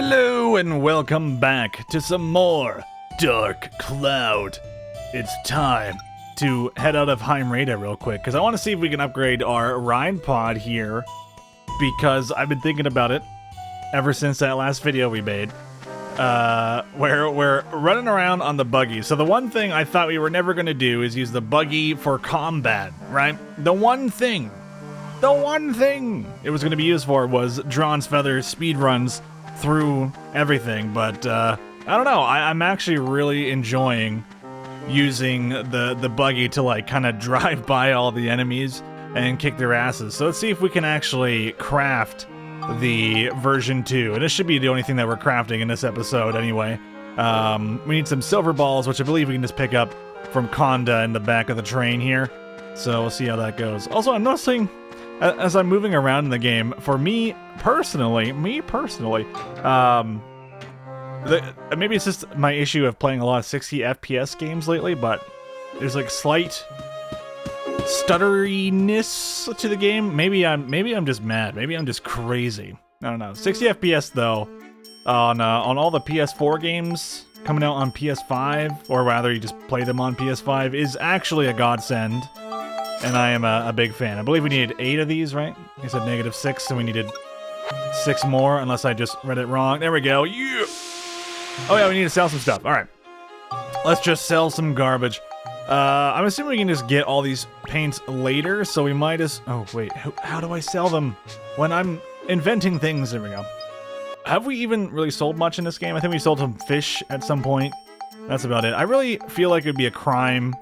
Hello and welcome back to some more Dark Cloud. It's time to head out of Heimrada real quick, because I want to see if we can upgrade our ride pod here, because I've been thinking about it ever since that last video we made, where we're running around on the buggy. So the one thing I thought we were never going to do is use the buggy for combat, right? The one thing it was going to be used for was Drawn's Feather speed runs through everything, but I don't know. I'm actually really enjoying using the buggy to like kind of drive by all the enemies and kick their asses. So let's see if we can actually craft the version 2, and this should be the only thing that we're crafting in this episode anyway. We need some silver balls, which I believe we can just pick up from Conda in the back of the train here. So we'll see how that goes. Also, I'm noticing as I'm moving around in the game, for me personally, maybe it's just my issue of playing a lot of 60 FPS games lately, but there's like slight stutteriness to the game. Maybe I'm just mad. Maybe I'm just crazy. I don't know. 60 FPS though, on all the PS4 games coming out on PS5, or rather you just play them on PS5, is actually a godsend. And I am a big fan. I believe we needed 8 of these, right? I said -6, so we needed 6 more, unless I just read it wrong. There we go. Yeah. Oh yeah, we need to sell some stuff. All right. Let's just sell some garbage. I'm assuming we can just get all these paints later, so we might as... Oh, wait. How do I sell them when I'm inventing things? There we go. Have we even really sold much in this game? I think we sold some fish at some point. That's about it. I really feel like it would be a crime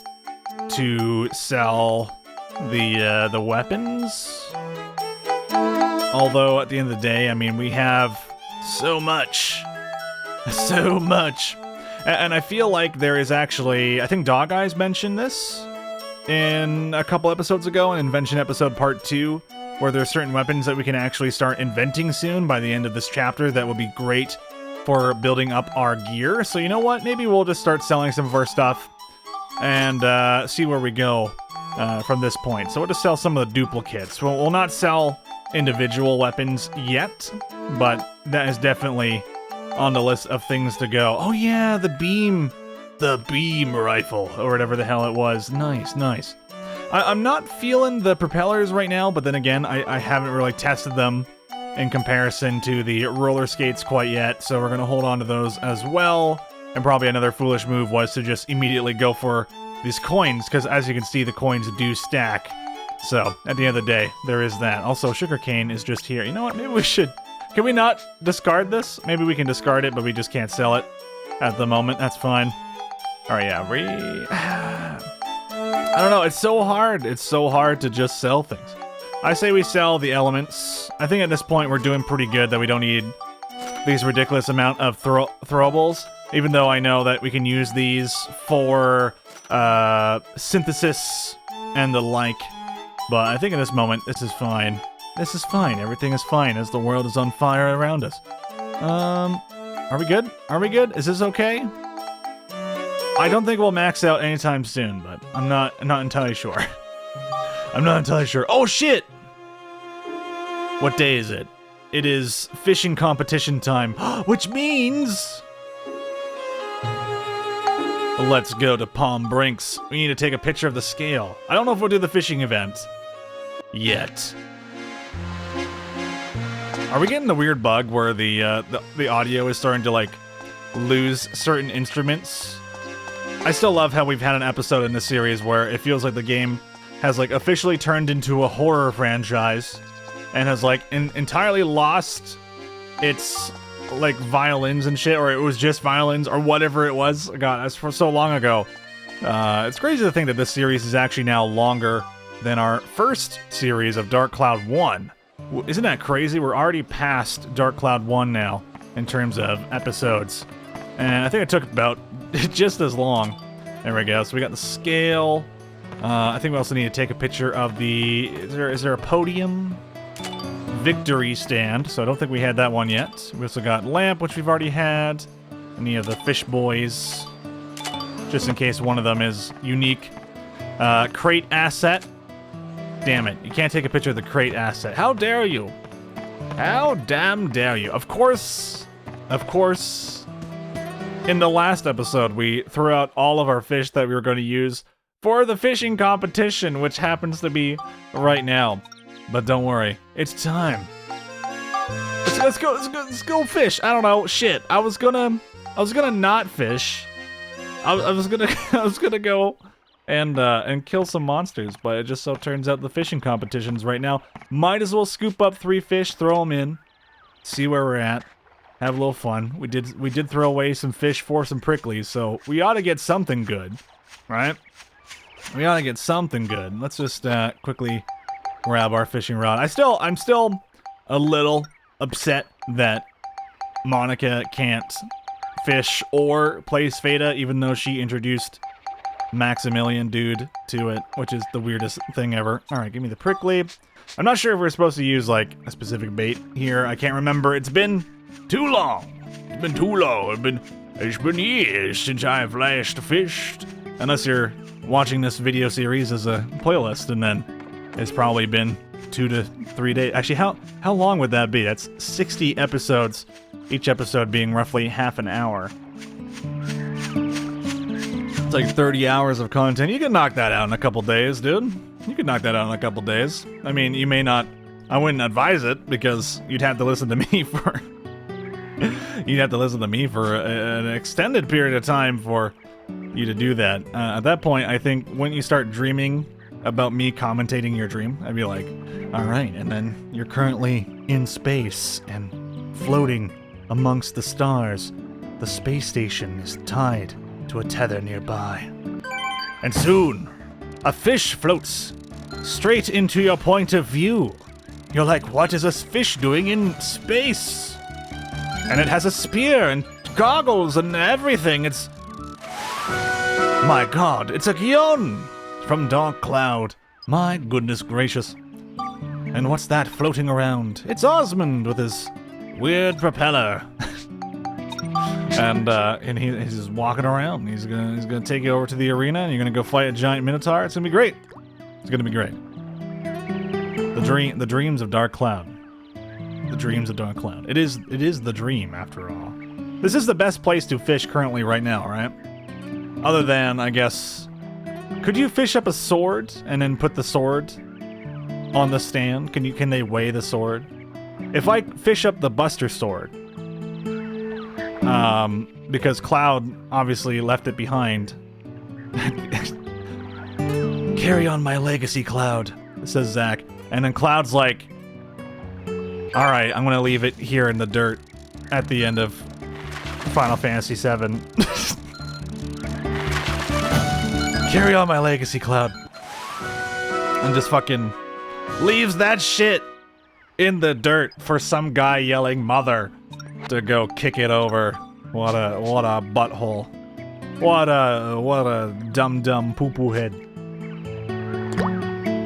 to sell the weapons, although at the end of the day, I mean, we have so much, and I feel like there is actually, I think Dog Eyes mentioned this in a couple episodes ago, in Invention episode part 2, where there's certain weapons that we can actually start inventing soon by the end of this chapter that will be great for building up our gear. So you know what, maybe we'll just start selling some of our stuff and see where we go from this point. So we'll just sell some of the duplicates. We'll not sell individual weapons yet, but that is definitely on the list of things to go. Oh yeah, the beam rifle, or whatever the hell it was. Nice. I'm not feeling the propellers right now, but then again, I haven't really tested them in comparison to the roller skates quite yet, so we're gonna hold on to those as well. And probably another foolish move was to just immediately go for these coins, because as you can see, the coins do stack. So, at the end of the day, there is that. Also, sugarcane is just here. You know what? Maybe we should... Can we not discard this? Maybe we can discard it, but we just can't sell it at the moment. That's fine. Alright, yeah. I don't know. It's so hard. It's so hard to just sell things. I say we sell the elements. I think at this point we're doing pretty good that we don't need these ridiculous amount of throwables. Even though I know that we can use these for synthesis and the like. But I think at this moment, this is fine. This is fine. Everything is fine as the world is on fire around us. Are we good? Are we good? Is this okay? I don't think we'll max out anytime soon, but I'm not entirely sure. I'm not entirely sure. Oh, shit! What day is it? It is fishing competition time, which means... Let's go to Palm Brinks. We need to take a picture of the scale. I don't know if we'll do the fishing event yet. Are we getting the weird bug where the audio is starting to like lose certain instruments? I still love how we've had an episode in this series where it feels like the game has like officially turned into a horror franchise and has like entirely lost its like violins and shit, or it was just violins, or whatever it was. God, that's for so long ago. It's crazy to think that this series is actually now longer than our first series of Dark Cloud 1. Isn't that crazy? We're already past Dark Cloud 1 now in terms of episodes. And I think it took about just as long. There we go. So we got the scale. I think we also need to take a picture of the... Is there a podium? Victory stand, so I don't think we had that one yet. We also got lamp, which we've already had. Any of the fish boys, just in case one of them is unique. Crate asset. Damn it, you can't take a picture of the crate asset. How dare you? How damn dare you? Of course, of course, in the last episode, we threw out all of our fish that we were going to use for the fishing competition, which happens to be right now. But don't worry, it's time. Let's go fish. I don't know, shit. I was gonna not fish. I was gonna go and kill some monsters, but it just so turns out the fishing competitions right now. Might as well scoop up 3 fish, throw them in, see where we're at, have a little fun. We did throw away some fish for some pricklies, so we ought to get something good, right? We ought to get something good. Let's just quickly grab our fishing rod. I'm still a little upset that Monica can't fish or play Spheda, even though she introduced Maximilian Dude to it, which is the weirdest thing ever. Alright, give me the prickly. I'm not sure if we're supposed to use, like, a specific bait here. I can't remember. It's been too long. It's been too long. It's been years since I've last fished. Unless you're watching this video series as a playlist, and then it's probably been 2 to 3 days. Actually, how long would that be? That's 60 episodes, each episode being roughly half an hour. It's like 30 hours of content. You can knock that out in a couple days, dude. You can knock that out in a couple days. I mean, you may not... I wouldn't advise it, because you'd have to listen to me for... you'd have to listen to me for an extended period of time for you to do that. At that point, I think when you start dreaming about me commentating your dream, I'd be like, alright, and then you're currently in space and floating amongst the stars. The space station is tied to a tether nearby. And soon, a fish floats straight into your point of view. You're like, what is this fish doing in space? And it has a spear and goggles and everything. It's... my god, it's a Gion from Dark Cloud. My goodness gracious. And what's that floating around? It's Osmond with his weird propeller. and he's just walking around. He's gonna take you over to the arena, and you're gonna go fight a giant minotaur. It's gonna be great. It's gonna be great. The dreams of Dark Cloud. The dreams of Dark Cloud. It is the dream, after all. This is the best place to fish currently right now, right? Other than, I guess, could you fish up a sword and then put the sword on the stand? Can they weigh the sword? If I fish up the Buster Sword, because Cloud obviously left it behind. Carry on my legacy, Cloud, says Zach. And then Cloud's like, alright, I'm gonna leave it here in the dirt at the end of Final Fantasy VII. Carry on my legacy, Cloud. And just fucking leaves that shit in the dirt for some guy yelling mother to go kick it over. What a butthole. What a dumb poo-poo head.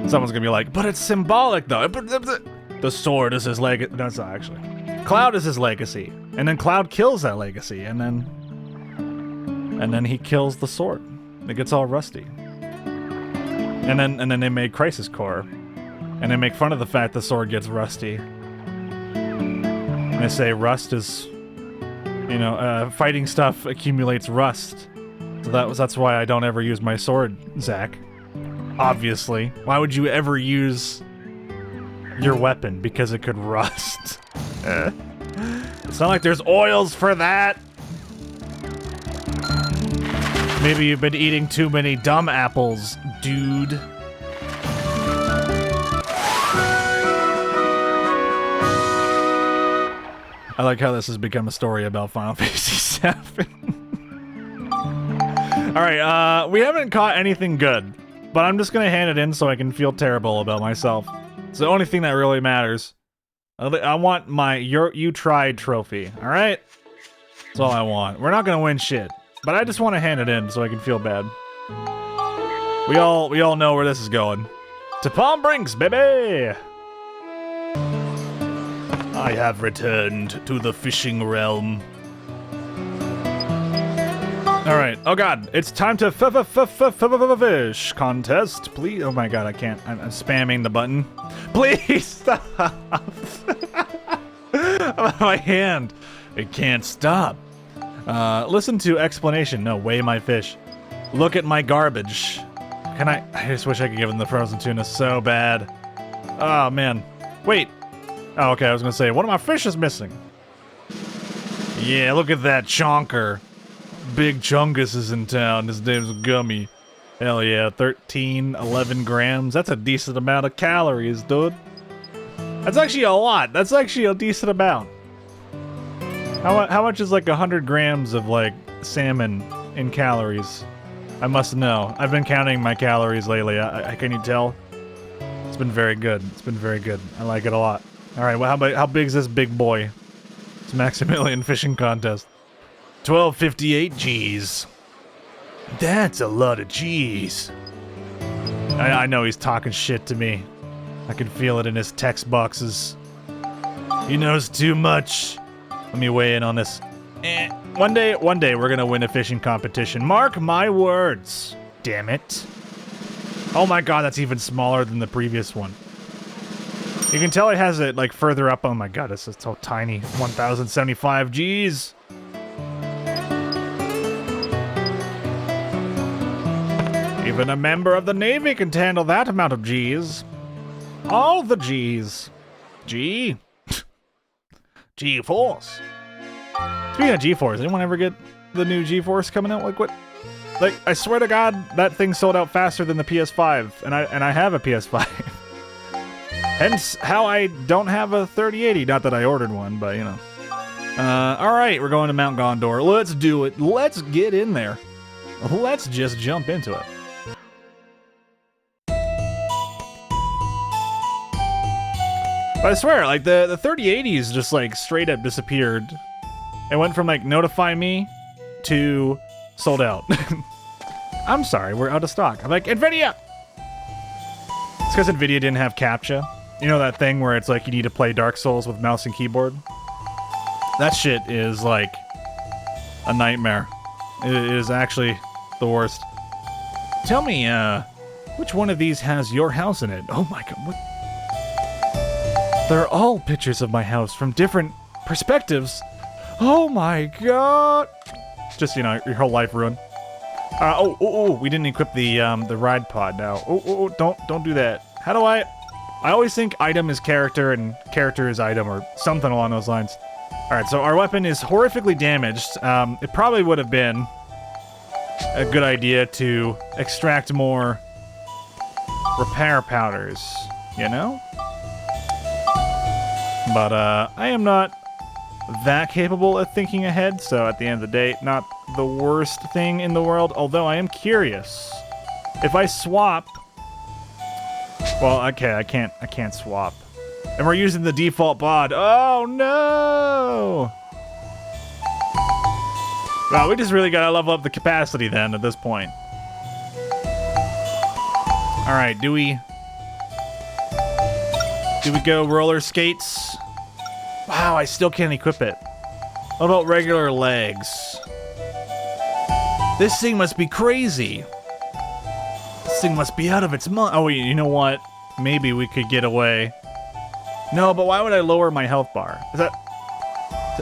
Someone's gonna be like, but it's symbolic though. The sword is his legacy. No, it's not actually. Cloud is his legacy. And then Cloud kills that legacy, and then he kills the sword. It gets all rusty. And then they made Crisis Core. And they make fun of the fact the sword gets rusty. And they say rust is, you know, fighting stuff accumulates rust. So that's why I don't ever use my sword, Zach. Obviously. Why would you ever use your weapon? Because it could rust. It's not like there's oils for that. Maybe you've been eating too many dumb apples, dude. I like how this has become a story about Final Fantasy VII. Alright, we haven't caught anything good, but I'm just gonna hand it in so I can feel terrible about myself. It's the only thing that really matters. I want my You Tried trophy, alright? That's all I want. We're not gonna win shit, but I just want to hand it in so I can feel bad. We all know where this is going. To Palm Brinks, baby! I have returned to the fishing realm. Alright, oh god, it's time to fish contest, please. Oh my god, I can't. I'm spamming the button. Please stop! My hand It can't stop. Listen to explanation. No, weigh my fish. Look at my garbage. I just wish I could give him the frozen tuna so bad. Oh, man. Wait. Oh, okay, I was gonna say, one of my fish is missing. Yeah, look at that chonker. Big Chungus is in town. His name's Gummy. Hell yeah, 11 grams. That's a decent amount of calories, dude. That's actually a lot. That's actually a decent amount. How much is like 100 grams of like salmon in calories? I must know. I've been counting my calories lately. Can you tell? It's been very good. It's been very good. I like it a lot. All right, well, how big is this big boy? It's Maximilian fishing contest. 1258 G's. That's a lot of G's. I know he's talking shit to me. I can feel it in his text boxes. He knows too much. Let me weigh in on this. One day we're gonna win a fishing competition. Mark my words. Damn it. Oh my god, that's even smaller than the previous one. You can tell it has it like further up. Oh my god, it's so tiny. 1075 G's. Even a member of the Navy can handle that amount of G's. All the G's. G. G-Force. Speaking of G-Force, anyone ever get the new G-Force coming out? Like what? Like, I swear to God, that thing sold out faster than the PS5, and I have a PS5. Hence how I don't have a 3080. Not that I ordered one, but you know. All right, we're going to Mount Gondor. Let's do it. Let's get in there. Let's just jump into it. But I swear, like, the 3080s just, like, straight up disappeared. It went from, like, notify me to sold out. I'm sorry, we're out of stock. I'm like, NVIDIA! It's because NVIDIA didn't have CAPTCHA. You know that thing where it's like you need to play Dark Souls with mouse and keyboard? That shit is, like, a nightmare. It is actually the worst. Tell me, which one of these has your house in it? Oh my god, what? They're all pictures of my house from different perspectives. Oh my god. Just, you know, your whole life ruined. We didn't equip the ride pod now. Don't do that. How do I always think item is character and character is item or something along those lines. Alright, so our weapon is horrifically damaged. It probably would have been a good idea to extract more repair powders, you know? But, I am not that capable of thinking ahead, so at the end of the day, not the worst thing in the world, although I am curious. If I swap... Well, okay, I can't swap. And we're using the default bod. Oh, no! Well, we just really gotta level up the capacity then at this point. Alright, do we go roller skates? Wow, I still can't equip it. What about regular legs? This thing must be crazy. This thing must be out of its mind. Oh, wait, you know what? Maybe we could get away. No, but why would I lower my health bar? Is that...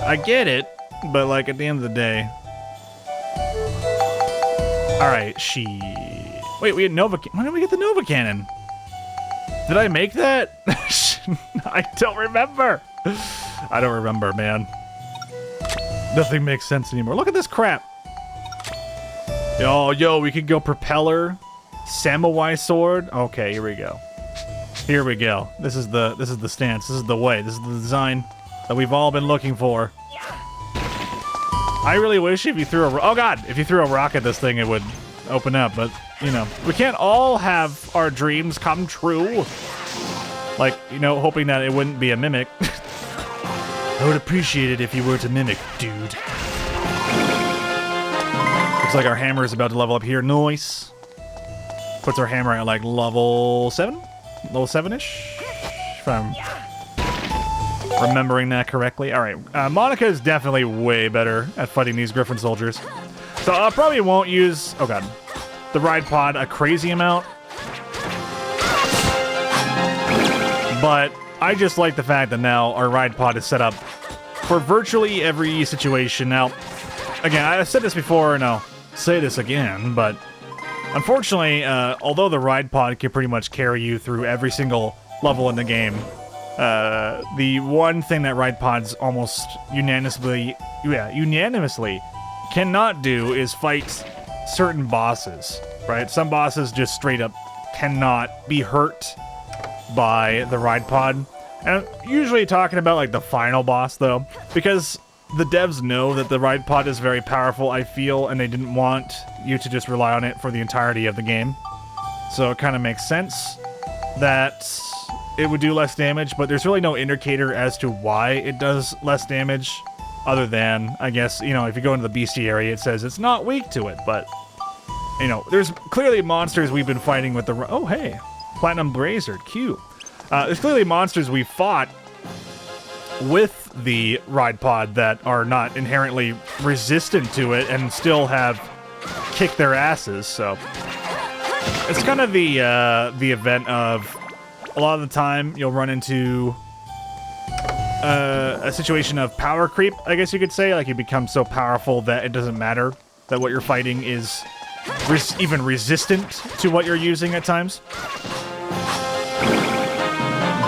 I get it, but like at the end of the day... Alright, Wait, we had Nova... When did we get the Nova Cannon? Did I make that? I don't remember. I don't remember, man. Nothing makes sense anymore. Look at this crap. Yo, we could go propeller, samurai sword. Okay, here we go. Here we go. This is the stance. This is the way. This is the design that we've all been looking for. I really wish if you threw if you threw a rock at this thing, it would open up. But you know, we can't all have our dreams come true. Like, you know, hoping that it wouldn't be a mimic. I would appreciate it if you were to mimic, dude. Looks like our hammer is about to level up here. Nice. Puts our hammer at like level 7? Level 7-ish? If I'm remembering that correctly. Alright, Monica is definitely way better at fighting these Griffin soldiers. So I probably won't use, oh god, the ride pod a crazy amount. But I just like the fact that now our ride pod is set up for virtually every situation. Now, again, I've said this before, and I'll say this again, but unfortunately, although the ride pod can pretty much carry you through every single level in the game, the one thing that ride pods almost unanimously cannot do is fight certain bosses, right? Some bosses just straight up cannot be hurt by the ride pod. And I'm usually talking about like the final boss though, because the devs know that the ride pod is very powerful, I feel, and they didn't want you to just rely on it for the entirety of the game. So it kind of makes sense that it would do less damage, but there's really no indicator as to why it does less damage, other than, I guess, you know, if you go into the beastie area, it says it's not weak to it, but, you know, there's clearly monsters we've been fighting with the... Oh, hey, Platinum Brazier, Q. There's clearly monsters we fought with the ride pod that are not inherently resistant to it and still have kicked their asses, so... It's kind of the event of, a lot of the time, you'll run into a situation of power creep, I guess you could say. Like, you become so powerful that it doesn't matter that what you're fighting is even resistant to what you're using at times.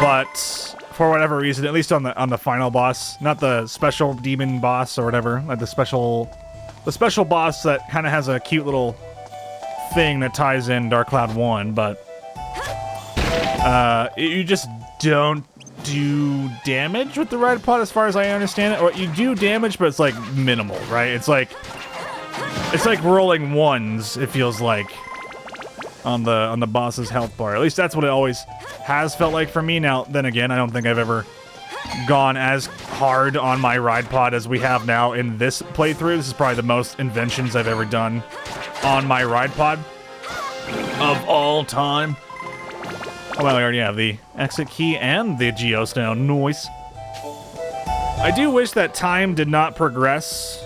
But for whatever reason, at least on the final boss, not the special demon boss or whatever, like the special boss that kind of has a cute little thing that ties in Dark Cloud 1, but you just don't do damage with the ride pod as far as I understand it. Or you do damage, but it's like minimal, right? It's like rolling ones, it feels like, on the boss's health bar. At least that's what it always has felt like for me. Now, then again, I don't think I've ever gone as hard on my ride pod as we have now in this playthrough. This is probably the most inventions I've ever done on my ride pod of all time. Oh, well, I already have the exit key and the geostone. Nice. I do wish that time did not progress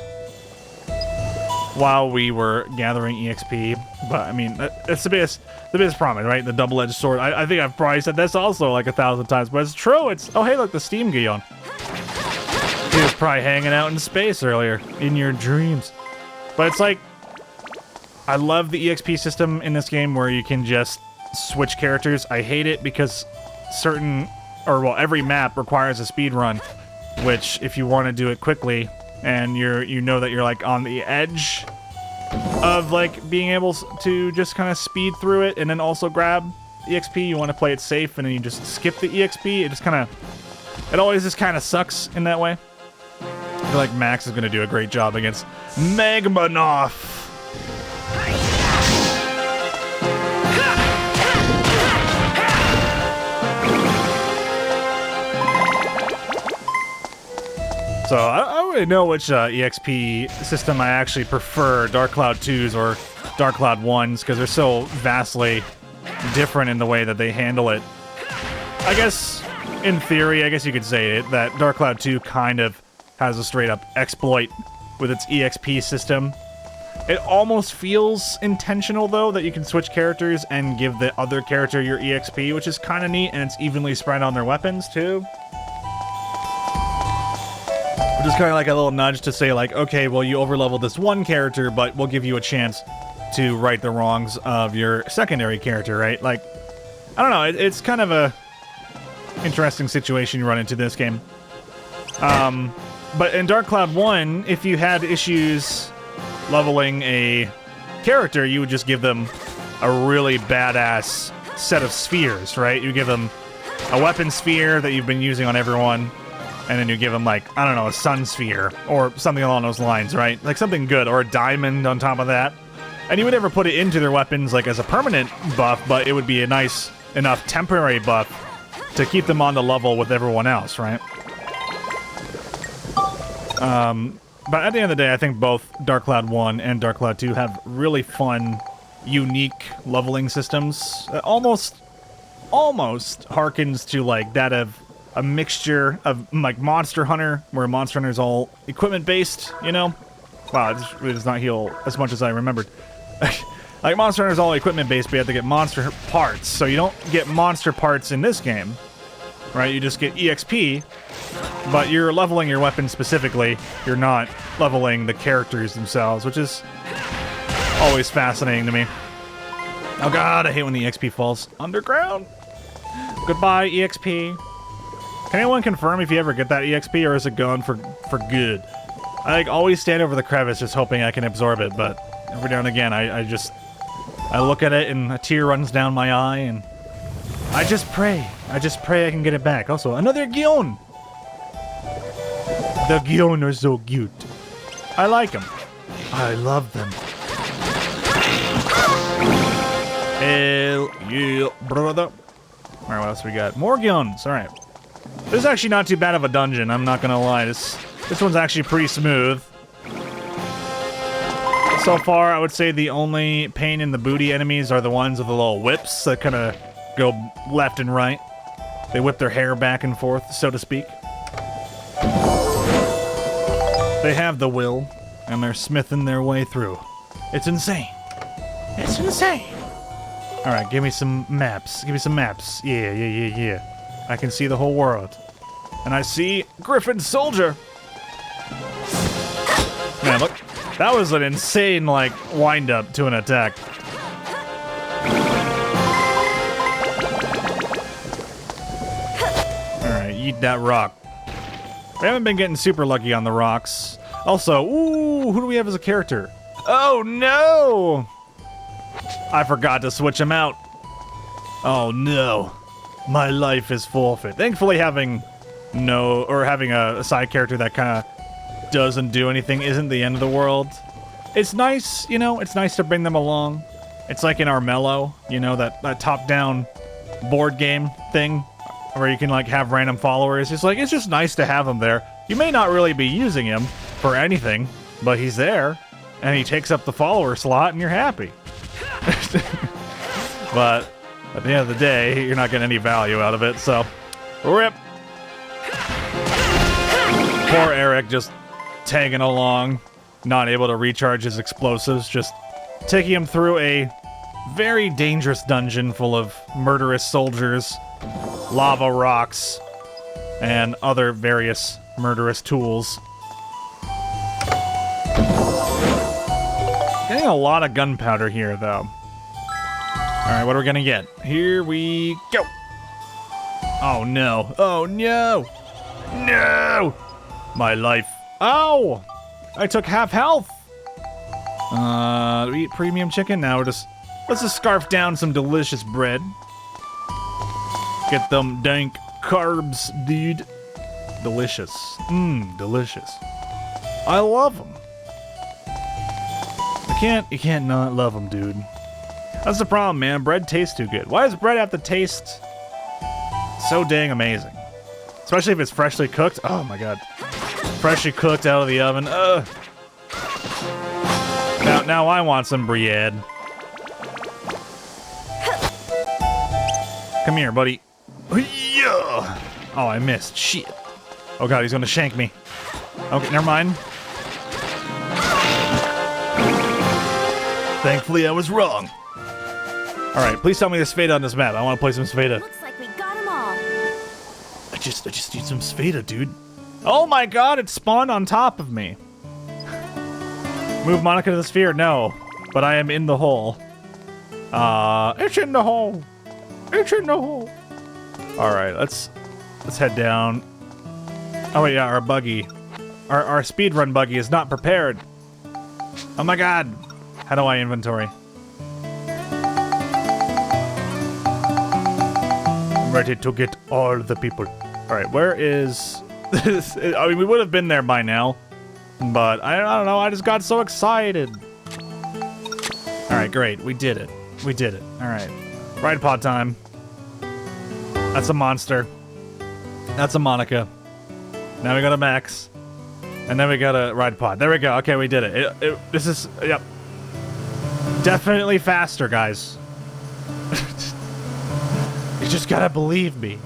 while we were gathering EXP, but I mean, that's the biggest problem, right? The double-edged sword. I think I've probably said this also like 1,000 times, but it's true. It's, oh hey, look, the Steam Guion. He was probably hanging out in space earlier, in your dreams. But it's like, I love the EXP system in this game where you can just switch characters. I hate it because every map requires a speed run, which if you want to do it quickly and you know that you're like on the edge of like being able to just kind of speed through it and then also grab EXP, you want to play it safe and then you just skip the EXP. It always just kind of sucks in that way. I feel like Max is going to do a great job against Megmanoff. So I don't really know which EXP system I actually prefer, Dark Cloud 2's or Dark Cloud 1's, because they're so vastly different in the way that they handle it. I guess, in theory, I guess you could say it, that Dark Cloud 2 kind of has a straight-up exploit with its EXP system. It almost feels intentional, though, that you can switch characters and give the other character your EXP, which is kind of neat, and it's evenly spread on their weapons, too. Just kind of like a little nudge to say, like, okay, well, you overleveled this one character, but we'll give you a chance to right the wrongs of your secondary character, right? Like, I don't know, it's kind of a interesting situation you run into this game. But in Dark Cloud 1, if you had issues leveling a character, you would just give them a really badass set of spheres, right? You give them a weapon sphere that you've been using on everyone, and then you give them, like, I don't know, a sun sphere, or something along those lines, right? Like something good, or a diamond on top of that. And you would never put it into their weapons, like, as a permanent buff, but it would be a nice enough temporary buff to keep them on the level with everyone else, right? But at the end of the day, I think both Dark Cloud 1 and Dark Cloud 2 have really fun, unique leveling systems. Almost harkens to, like, that of a mixture of, like, Monster Hunter, where Monster Hunter's all equipment-based, you know? Wow, it does not heal as much as I remembered. Like, Monster Hunter's all equipment-based, but you have to get monster parts, so you don't get monster parts in this game. right? You just get EXP, but you're leveling your weapon specifically. You're not leveling the characters themselves, which is always fascinating to me. Oh god, I hate when the EXP falls underground. Goodbye, EXP. Can anyone confirm if you ever get that EXP, or is it gone for good? I like always stand over the crevice just hoping I can absorb it, but every now and again I look at it and a tear runs down my eye and I just pray I can get it back. Also, another Gion! The Gion are so cute. I like them. I love them. Hell yeah, brother. Alright, what else we got? More Gions, alright. This is actually not too bad of a dungeon, I'm not gonna lie. This one's actually pretty smooth. So far, I would say the only pain in the booty enemies are the ones with the little whips that kind of go left and right. They whip their hair back and forth, so to speak. They have the will, and they're smithing their way through. It's insane. It's insane. Alright, give me some maps. Give me some maps. Yeah. I can see the whole world. And I see Griffin's soldier. Man, look. That was an insane, like, wind-up to an attack. Alright, eat that rock. We haven't been getting super lucky on the rocks. Also, ooh, who do we have as a character? Oh, no! I forgot to switch him out. Oh, no. My life is forfeit. Thankfully, having a side character that kind of doesn't do anything isn't the end of the world. It's nice, you know, it's nice to bring them along. It's like in Armello, you know, that top-down board game thing where you can, like, have random followers. It's like, it's just nice to have him there. You may not really be using him for anything, but he's there, and he takes up the follower slot, and you're happy. But at the end of the day, you're not getting any value out of it, so rip. Poor Eric just tagging along, not able to recharge his explosives, just taking him through a very dangerous dungeon full of murderous soldiers, lava rocks, and other various murderous tools. Getting a lot of gunpowder here, though. Alright, what are we gonna get? Here we go! Oh no! Oh no! No! My life. Ow! I took half health! Do we eat premium chicken? Now let's just scarf down some delicious bread. Get them dank carbs, dude. Delicious. Delicious. I love them. You can't not love them, dude. That's the problem, man. Bread tastes too good. Why does bread have to taste so dang amazing? Especially if it's freshly cooked. Oh my god. Freshly cooked out of the oven. Ugh. Now I want some bread. Come here, buddy. Oh, I missed. Shit. Oh god, he's gonna shank me. Okay, never mind. Thankfully, I was wrong. Alright, please tell me there's Sveta on this map. I want to play some Sveta. Looks like we got them all. I just need some Sveta, dude. Oh my god, it spawned on top of me. Move Monica to the sphere? No. But I am in the hole. It's in the hole. It's in the hole. Alright, let's head down. Oh wait, yeah, our buggy. Our speedrun buggy is not prepared. Oh my god. How do I inventory? I'm ready to get all the people. Alright, where is this? I mean, we would have been there by now. But I don't know, I just got so excited. Alright, great. We did it. We did it. Alright. Ride pod time. That's a monster. That's a Monica. Now we got a Max. And then we got a ride pod. There we go. Okay, we did it. This is, yep. Definitely faster, guys. You just gotta believe me.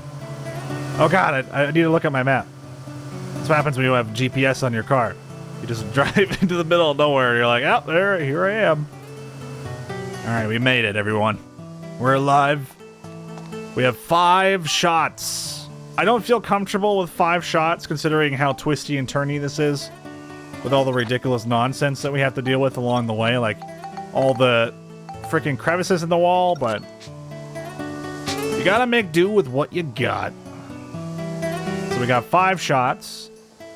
Oh god, I need to look at my map. That's what happens when you have GPS on your car. You just drive into the middle of nowhere. You're like, oh, here I am. Alright, we made it, everyone. We're alive. We have 5 shots. I don't feel comfortable with 5 shots considering how twisty and turny this is. With all the ridiculous nonsense that we have to deal with along the way. Like, all the freaking crevices in the wall, but... you gotta make do with what you got. So we got 5 shots.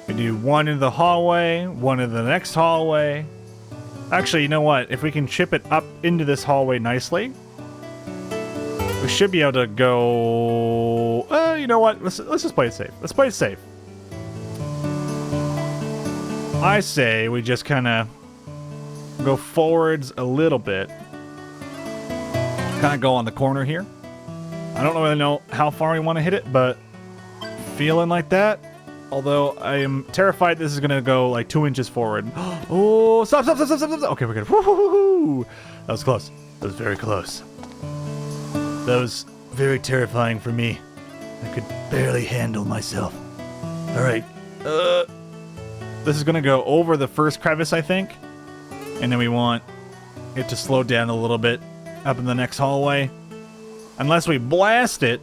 We do 1 into the hallway, 1 into the next hallway. Actually, you know what? If we can chip it up into this hallway nicely, we should be able to go... you know what? Let's just play it safe. Let's play it safe. I say we just kind of go forwards a little bit. Kind of go on the corner here. I don't really know how far we want to hit it, but feeling like that. Although I am terrified this is going to go like 2 inches forward. Oh, stop. Okay, we're good. Woo-hoo-hoo-hoo. That was close. That was very close. That was very terrifying for me. I could barely handle myself. All right. This is going to go over the first crevice, I think. And then we want it to slow down a little bit up in the next hallway. Unless we blast it.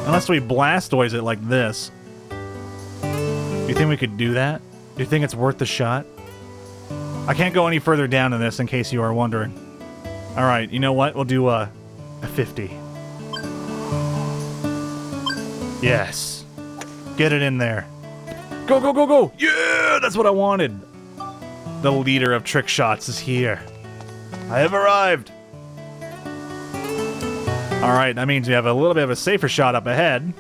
Unless we blastoise it like this. Do you think we could do that? Do you think it's worth the shot? I can't go any further down in this in case you are wondering. Alright, you know what? We'll do a 50. Yes. Get it in there. Go, go, go, go! Yeah! That's what I wanted! The leader of trick shots is here. I have arrived! Alright, that means we have a little bit of a safer shot up ahead.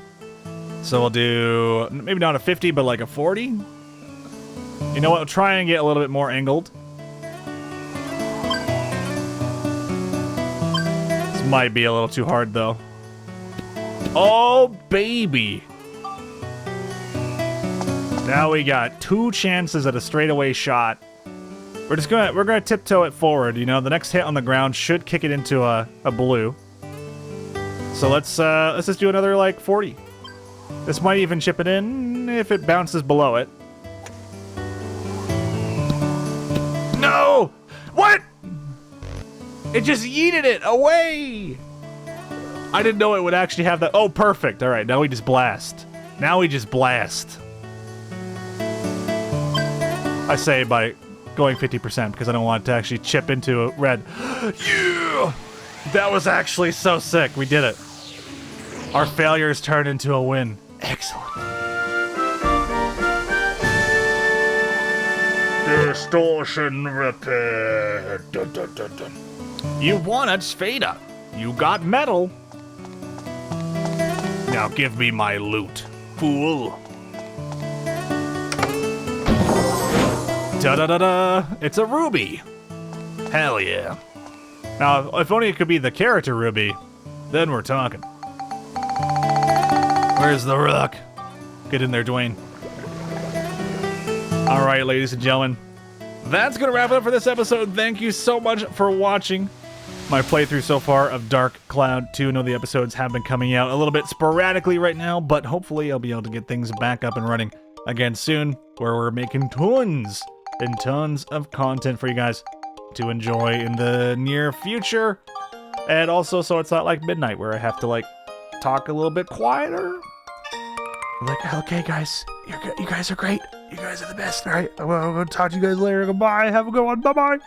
So we'll do, maybe not a 50, but like a 40? You know what, we'll try and get a little bit more angled. This might be a little too hard, though. Oh, baby! Now we got 2 chances at a straightaway shot. We're gonna tiptoe it forward, you know, the next hit on the ground should kick it into a blue. So let's just do another, like, 40. This might even chip it in if it bounces below it. No! What? It just yeeted it away! I didn't know it would actually have that. Oh, perfect. All right, now we just blast. Now we just blast. I say by going 50% because I don't want it to actually chip into a red. Yeah! That was actually so sick. We did it. Our failures turned into a win. Excellent. Distortion repair. Dun, dun, dun, dun. You won at Sveda. You got metal. Now give me my loot, fool. Da-da-da-da. It's a ruby. Hell yeah. Now, if only it could be the character ruby, then we're talking. Where's the rock? Get in there, Dwayne. All right, ladies and gentlemen. That's going to wrap it up for this episode. Thank you so much for watching my playthrough so far of Dark Cloud 2. I know the episodes have been coming out a little bit sporadically right now, but hopefully I'll be able to get things back up and running again soon, where we're making tons and tons of content for you guys to enjoy in the near future. And also, so it's not like midnight where I have to, like, talk a little bit quieter. Like, okay, guys, you guys are great. You guys are the best. All right, I'm gonna talk to you guys later. Goodbye. Have a good one. Bye-bye.